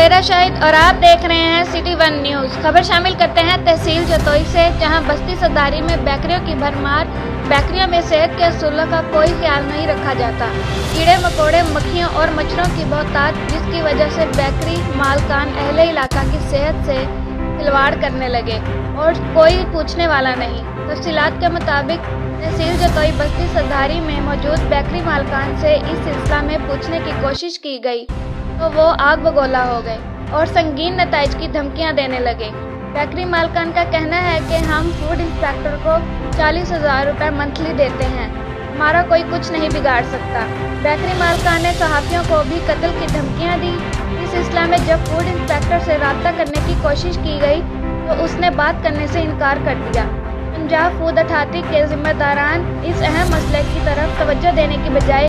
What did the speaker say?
मेरा शाहिद और आप देख रहे हैं सिटी वन न्यूज। खबर शामिल करते हैं तहसील जतोई से, जहां बस्ती सरदारी में बेकरियों की भरमार। बेकरियों में सेहत के असूलों का कोई ख्याल नहीं रखा जाता। कीड़े मकोड़े, मक्खियों और मच्छरों की बहुतायत, जिसकी वजह से बेकरी मालकान अहले इलाका की सेहत से खिलवाड़ करने लगे और कोई पूछने वाला नहीं। तफसीलात के मुताबिक तहसील जतोई बस्ती सरदारी में मौजूद बेकरी मालकान से इस सिलसिला में पूछने की कोशिश की गई तो वो आग बगोला हो गए और संगीन नताइज की धमकियां देने लगे। बेकरी मालकान का कहना है कि हम फूड इंस्पेक्टर को 40,000 रुपये मंथली देते हैं, हमारा कोई कुछ नहीं बिगाड़ सकता। बेकरी मालकान ने सहाफ़ियों को भी कत्ल की धमकियां दी। इस सिलसिला में जब फूड इंस्पेक्टर से राब्ता करने की कोशिश की गई तो उसने बात करने से इनकार कर दिया। पंजाब फूड अथॉरिटी के जिम्मेदारान इस अहम मसले की तरफ तवज्जो देने की बजाय